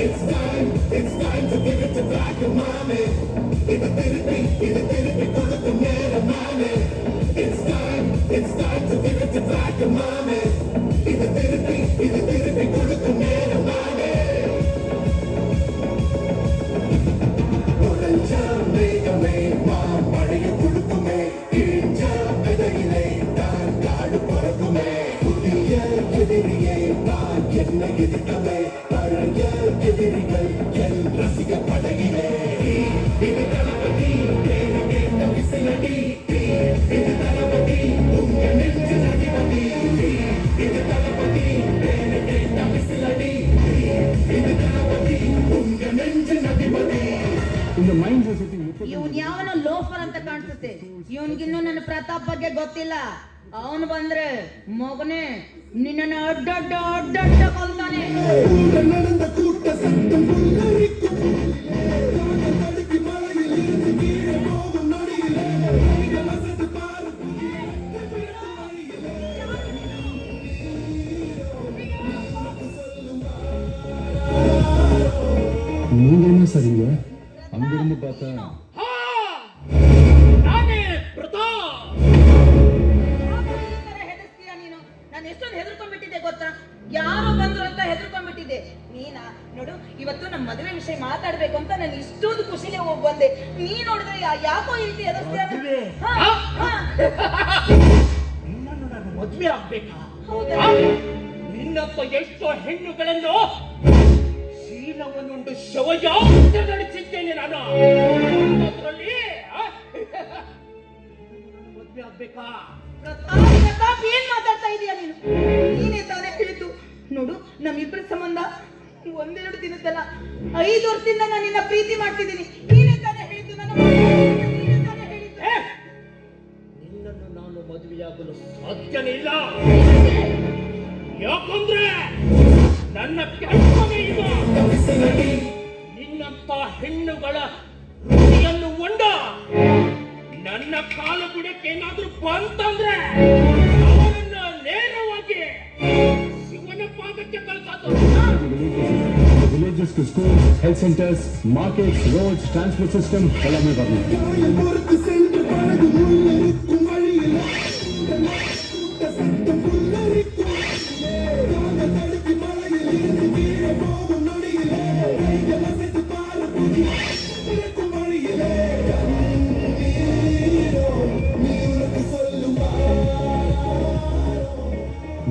It's time to give it to black and mommy. It's time to give it to black and mommy. மழையை கொடுக்குமே கிழிஞ்ச விதையிலே தான் காடு பிறக்குமே புதிய எதிரியை நான் என்ன எதிர்க்கவே பழைய எதிரிகள் என் ரசிக படகிலே இது தளபதி பேரு கேட்ட விசிலடி இது தளபதி உங்க நெஞ்சு அதிபதி இது தளபதி பேரு கேட்ட விசிலடி இது தளபதி உங்க நெஞ்சு அதிபதி. In the minds of ಇವನ್ ಯಾವನ ಲೋಫರ್ ಅಂತ ಕಾಣಿಸುತ್ತೆ. ಇವನ್ಗಿನ್ನೂ ನನ್ನ ಪ್ರತಾಪ್ ಬಗ್ಗೆ ಗೊತ್ತಿಲ್ಲ. ಅವನು ಬಂದ್ರೆ ಮಗನೇ ನಿನ್ನನ್ನು ಅಡ್ಡಡ್ಡ ಅಡ್ಡಡ್ಡ ಕೊಲ್ತಾನೆ. நீங்க சரிங்க அங்கிருந்து பார்த்தா ನಾನು ಎಷ್ಟೊಂದು ಹೆದರ್ಕೊಂಡ್ಬಿಟ್ಟಿದ್ದೆ ಗೊತ್ತಾ? ಯಾರು ಬಂದ್ರು ಅಂತ ಹೆದರ್ಕೊಂಡ್ಬಿಟ್ಟಿದ್ದೆ. ನೀನಾ ನೋಡು, ಇವತ್ತು ನಮ್ಮ ಮದುವೆ ವಿಷಯ ಮಾತಾಡ್ಬೇಕು ಅಂತ ನಾನು ಇಷ್ಟೊಂದು ಖುಷಿಲೇ ಹೋಗಿ ಬಂದೆ. ನೀ ನೋಡಿದ್ರೆ ಯಾಕೋ ಈ ರೀತಿ ಹೆದರ್ಸ್ತೀಯ? ನಿನ್ನನ್ನು ನಾನು ಮದುವೆ ಆಗ್ಬೇಕಾ? ಹೌದಾ? ನಿನ್ನಪ್ಪ ಎಷ್ಟೋ ಹೆಣ್ಣುಗಳನ್ನು ಶೀಲವನ್ನುಂಡು ಶವಯಾತ್ರ ನಡೆಸಿದ್ದೇನೆ ನಾನು. ಅದರಲ್ಲಿ ಮದುವೆ ಆಗ್ಬೇಕಾ? ಪ್ರತಾಪ್ ಏನ್ ಮಾತಾಡ್ತಾ ಇದೀಯ ನೀನು? ನೀನೇ ತಾನೇ ಹೇಳಿದ್ದು. ನೋಡು, ನಮ್ಮಿಬ್ಬರ ಸಂಬಂಧ ಒಂದೆರಡು ದಿನದಲ್ಲ 5 ವರ್ಷದಿಂದ ನಾನು ನಿನ್ನ ಪ್ರೀತಿ ಮಾಡ್ತಿದ್ದೀನಿ. ನೀನೇ ತಾನೇ ಹೇಳಿದ್ದು. ನೀನೇ ತಾನೇ ಹೇಳಿದ್ದು. ನಿನ್ನನ್ನು ನಾನು ಮದುವೆಯಾಗಲು ಸಾಧ್ಯನೇ ಇಲ್ಲ. ಯಾಕಂದ್ರೆ ನನ್ನ ಕಲ್ಪನೆ ಇದು. ನಿನ್ನಂತ ಹೆಣ್ಣುಗಳ ರುಚಿಯನ್ನು ಉಂಡ ನನ್ನ ಕಾಲು ಬುಡಕ್ಕೆ ಏನಾದ್ರೂ ಬಂತಂದ್ರೆ ಅವರನ್ನ ನೇರವಾಗಿ ಶಿವನ ಪಾದಕ್ಕೆ ಕಳಿಸೋದು. villages to schools, health centers, markets, roads, transport system எல்லாமே வரணும்.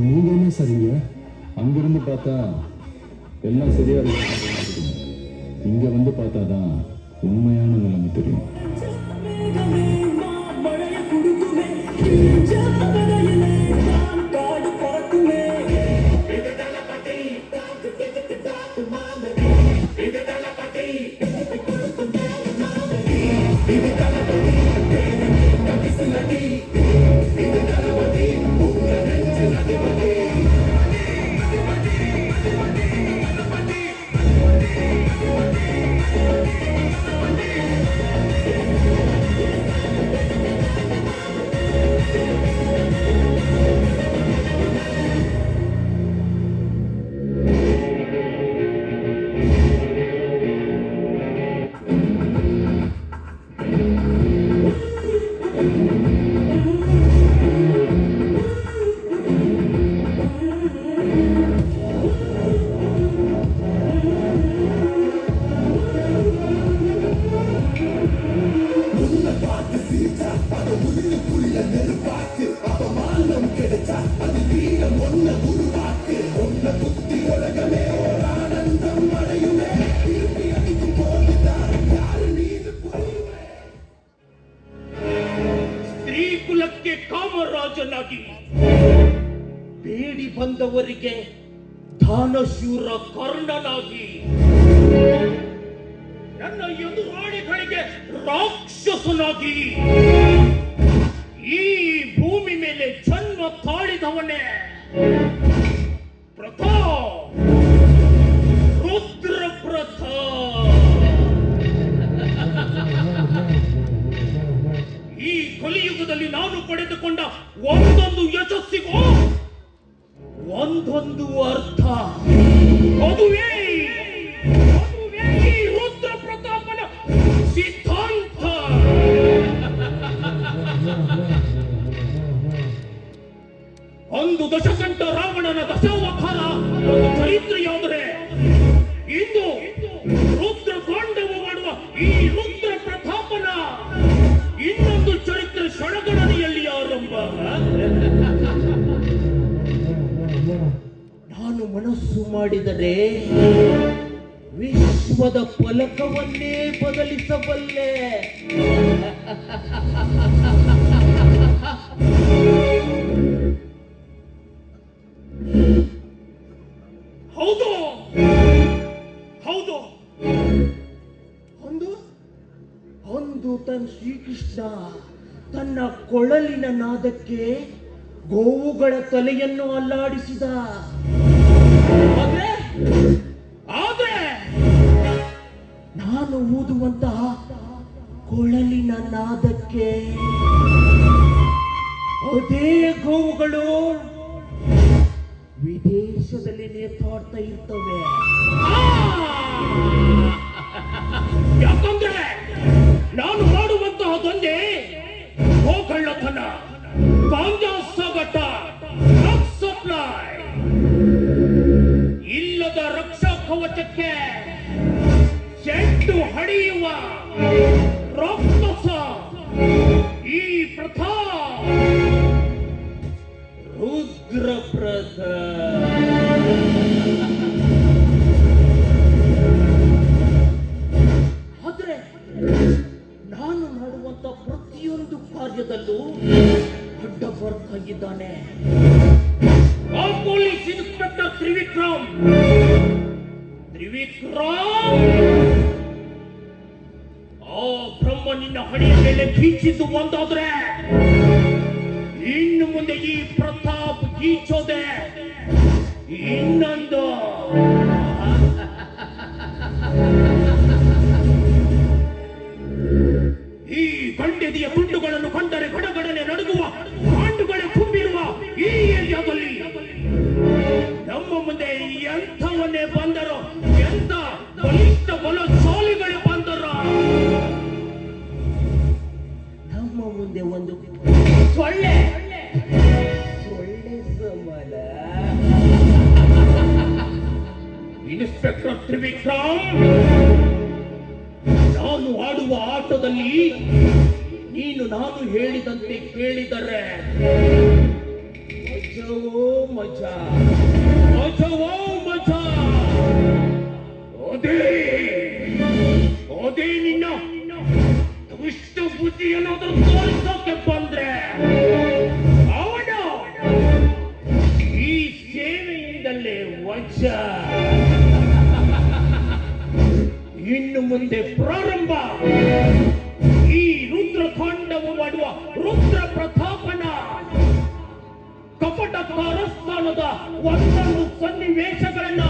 நீங்க என்ன சரிங்க அங்கிருந்து பார்த்தா எல்லாம் சரியா இருக்கு. இங்க வந்து பார்த்தாதான் உண்மையான நிலைமை தெரியும். ಸ್ತ್ರೀ ಕುಲಕ್ಕೆ ಕಾಮರಾಜನಾಗಿ ಬೇಡಿ ಬಂದವರಿಗೆ ದಾನಶೂರ ಕರ್ಣನಾಗಿ ನನ್ನ ಎದುರಾಳಿಗಳಿಗೆ ರಾಕ್ಷಸನಾಗಿ ಈ ಭೂಮಿ ಮೇಲೆ ಜನ್ಮ ತಾಳಿದವನೇ ಪ್ರತಾಪ್, ರುದ್ರ ಪ್ರತಾಪ್. ಈ ಕಲಿಯುಗದಲ್ಲಿ ನಾನು ಪಡೆದುಕೊಂಡ ಒಂದೊಂದು ಯಶಸ್ಸಿಗೂ ಒಂದೊಂದು ಅರ್ಥ. ಅದುವೇ ಈ ರುದ್ರ ಪ್ರತಾಪನ ಸಿದ್ಧಾಂತ. ಒಂದು ದಶಕಂಠ ರಾವಣನ ದಶಾವತಾರ ಒಂದು ಚರಿತ್ರೆಯಾದರೆ, ಇಂದು ರುದ್ರ ತಾಂಡವ ಮಾಡುವ ಈ ರುದ್ರ ಪ್ರತಾಪನ ಇನ್ನೊಂದು ಚರಿತ್ರೆ ಕ್ಷಣಗಣನೆಯಲ್ಲಿ ಆರಂಭ. ನಾನು ಮನಸ್ಸು ಮಾಡಿದರೆ ವಿಶ್ವದ ಫಲಕವನ್ನೇ ಬದಲಿಸಬಲ್ಲೆ. ಹೌದು ಹೌದು, ಒಂದು ತನ್ನ ಶ್ರೀಕೃಷ್ಣ ತನ್ನ ಕೊಳಲಿನ ನಾದಕ್ಕೆ ಗೋವುಗಳ ತಲೆಯನ್ನು ಅಲ್ಲಾಡಿಸಿದ. ಆದ್ರೆ ನಾನು ಊದುವಂತಹ ಕೊಳಲಿನ ನಾದಕ್ಕೆ ಅದೇ ಗೋವುಗಳು ವಿದೇಶದಲ್ಲಿ ನೇತಾಡ್ತಾ ಇರ್ತವೆ. ಯಾಕಂದ್ರೆ ನಾನು ಮಾಡುವಂತಹದೊಂದೇ ಗೋಕಳ್ಳತನ, ಗಾಂಜಾ ಸಾಗಾಟ, ಡ್ರಗ್ಸ್ ಸಪ್ಲೈ. ಇಲ್ಲದ ರಕ್ಷಾ ಕವಚಕ್ಕೆ ಚೆಂಡು ಹಡಿಯುವ ರಾಕ್ಷಸ ಈ ಪ್ರಥಾ ರುದ್ರಪ್ರಥ. ಆದ್ರೆ ನಾನು ಮಾಡುವಂತ ಪ್ರತಿಯೊಂದು ಕಾರ್ಯದಲ್ಲೂ ಅಡ್ಡ ಬರ್ತಾ ಇದ್ದಾನೆ ಆ ಪೊಲೀಸ್ ಇನ್ಸ್ಪೆಕ್ಟರ್ ತ್ರಿವಿಕ್ರಮ್. ಆ ಬ್ರಹ್ಮ ನಿನ್ನ ಹಣೆಯ ಮೇಲೆ ಗೀಚಿದ್ದು ಒಂದಾದ್ರೆ, ಇನ್ನು ಮುಂದೆ ಈ ಪ್ರತಾಪ್ ಗೀಚೋದೆ ಇನ್ನೊಂದು. ಈ ಗಂಡೆದಿಯ ತುಂಡುಗಳನ್ನು ಕಂಡರೆ ಗಡಗಡನೆ ನಡುಗುವ ಕಾಂಡುಗಳೇ ತುಂಬಿರುವ ಈ ಏರಿಯಾದಲ್ಲಿ ನಮ್ಮ ಮುಂದೆ ಎಂಥವನ್ನೇ ಬಂದರೋ, ಎಂಥ ಬಲಿಷ್ಠ ಬಲಶಾಲಿಗಳೇ ಬಂದರೋ, ನಮ್ಮ ಮುಂದೆ ಒಂದು ಸೊಳ್ಳೆ ಸಮಾನ. ಇನ್ಸ್ಪೆಕ್ಟರ್ ತ್ರಿವಿಕ್ರಮ್, ನಾನು ಆಡುವ ಆಟದಲ್ಲಿ ನೀನು ನಾನು ಹೇಳಿದಂತೆ ಕೇಳಿದರೆ ಮಜವೋ ಮಜಾ, ಮಜವೋ ಮಜಾ. ಅದೇ ನಿನ್ನ ದುಷ್ಟ ಬುದ್ಧಿ ಏನಾದರೂ ತೋರಿಸೋಕೆ ಬಂದ್ರೆ ಅವನು ಈ ಸೇವೆಯಿಂದಲೇ ವಜ. ಇನ್ನು ಮುಂದೆ ಪ್ರಾರಂಭ ಈ ರುದ್ರ ತಾಂಡವ ಮಾಡುವ ರುದ್ರ ಪ್ರತಾಪನ ಕಪಟ ಕಾರಸ್ಥಾನದ ಒಂದೊಂದು ಸನ್ನಿವೇಶಗಳನ್ನ